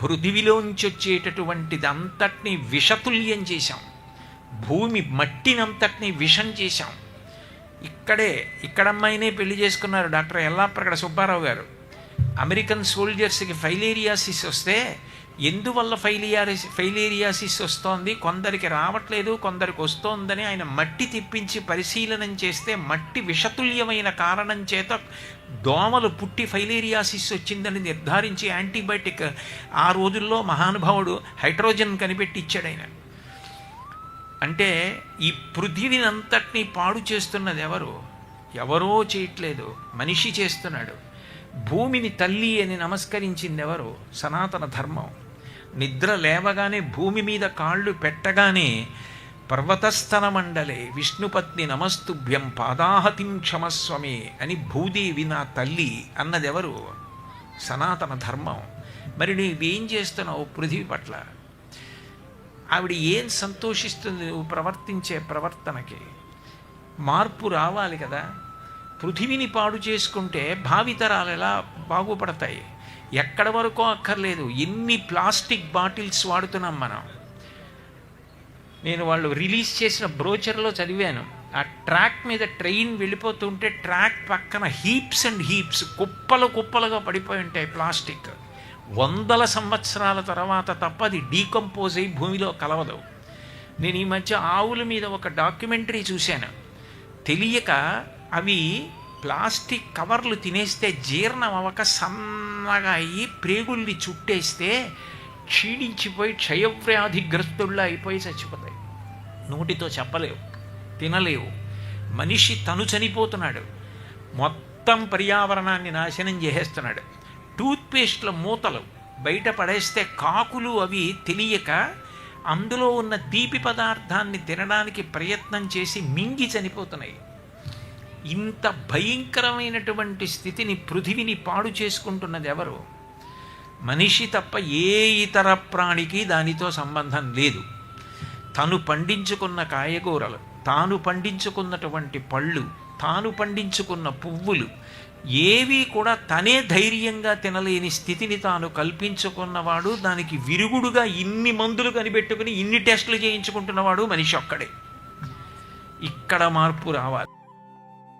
పృథివిలోంచి వచ్చేటటువంటిది అంతటినీ విషతుల్యం చేశాం. భూమి మట్టినంతటినీ విషం చేశాం. ఇక్కడ అమ్మాయినే పెళ్లి చేసుకున్నారు డాక్టర్ ఎల్లాప్రగడ సుబ్బారావు గారు. అమెరికన్ సోల్జర్స్కి ఫైలేరియాసిస్ వస్తే ఎందువల్ల ఫైలేరియాసిస్ వస్తోంది, కొందరికి రావట్లేదు కొందరికి వస్తోందని ఆయన మట్టి తెప్పించి పరిశీలనం చేస్తే మట్టి విషతుల్యమైన కారణం చేత దోమలు పుట్టి ఫైలేరియాసిస్ వచ్చిందని నిర్ధారించి యాంటీబయాటిక్ ఆ రోజుల్లో మహానుభావుడు హైడ్రోజన్ కనిపెట్టి ఇచ్చాడు ఆయన. అంటే ఈ పృథివిని అంతటినీ పాడు చేస్తున్నది ఎవరో చేయట్లేదు, మనిషి చేస్తున్నాడు. భూమిని తల్లి అని నమస్కరించింది ఎవరు? సనాతన ధర్మం. నిద్ర లేవగానే భూమి మీద కాళ్ళు పెట్టగానే పర్వతస్థన మండలే విష్ణుపత్ని నమస్తుభ్యం పాదాహతిం క్షమస్వమే అని భూదేవి నా తల్లి అన్నది ఎవరు? సనాతన ధర్మం. మరి నీవేం చేస్తున్నావు పృథివీ పట్ల? ఆవిడ ఏం సంతోషిస్తుంది నువ్వు ప్రవర్తించే ప్రవర్తనకి? మార్పు రావాలి కదా. పృథివిని పాడు చేసుకుంటే భావితరాలు ఎలా బాగుపడతాయి? ఎక్కడి వరకో అక్కర్లేదు, ఎన్ని ప్లాస్టిక్ బాటిల్స్ వాడుతున్నాం మనం. నేను వాళ్ళు రిలీజ్ చేసిన బ్రోచర్లో చదివాను, ఆ ట్రాక్ మీద ట్రైన్ వెళ్ళిపోతుంటే ట్రాక్ పక్కన హీప్స్ అండ్ హీప్స్ కుప్పలుగా పడిపోయి ఉంటాయి ప్లాస్టిక్. 100 సంవత్సరాల తర్వాత తప్ప అది డీకంపోజ్ అయ్యి భూమిలో కలవదు. నేను ఈ మధ్య ఆవుల మీద ఒక డాక్యుమెంటరీ చూశాను. తెలియక అవి ప్లాస్టిక్ కవర్లు తినేస్తే జీర్ణం అవ్వక సన్నగా అయ్యి ప్రేగుల్ని చుట్టేస్తే క్షీణించిపోయి క్షయవ్యాధిగ్రస్తుల్లా అయిపోయి చచ్చిపోతాయి. నోటితో చెప్పలేవు, తినలేవు. మనిషి తను చనిపోతున్నాడు, మొత్తం పర్యావరణాన్ని నాశనం చేసేస్తున్నాడు. టూత్పేస్ట్ల మూతలు బయట పడేస్తే కాకులు అవి తెలియక అందులో ఉన్న తీపి పదార్థాన్ని తినడానికి ప్రయత్నం చేసి మింగి చనిపోతున్నాయి. ఇంత భయంకరమైనటువంటి స్థితిని పృథివిని పాడు చేసుకుంటున్నది ఎవరు? మనిషి తప్ప ఏ ఇతర ప్రాణికి దానితో సంబంధం లేదు. తను పండించుకున్న కాయగూరలు, తాను పండించుకున్నటువంటి పళ్ళు, తాను పండించుకున్న పువ్వులు ఏవి కూడా తనే ధైర్యంగా తినలేని స్థితిని తాను కల్పించుకున్నవాడు. దానికి విరుగుడుగా ఇన్ని మందులు కనిపెట్టుకుని ఇన్ని టెస్టులు చేయించుకుంటున్నవాడు మనిషి ఒక్కడే. ఇక్కడ మార్పు రావాలి.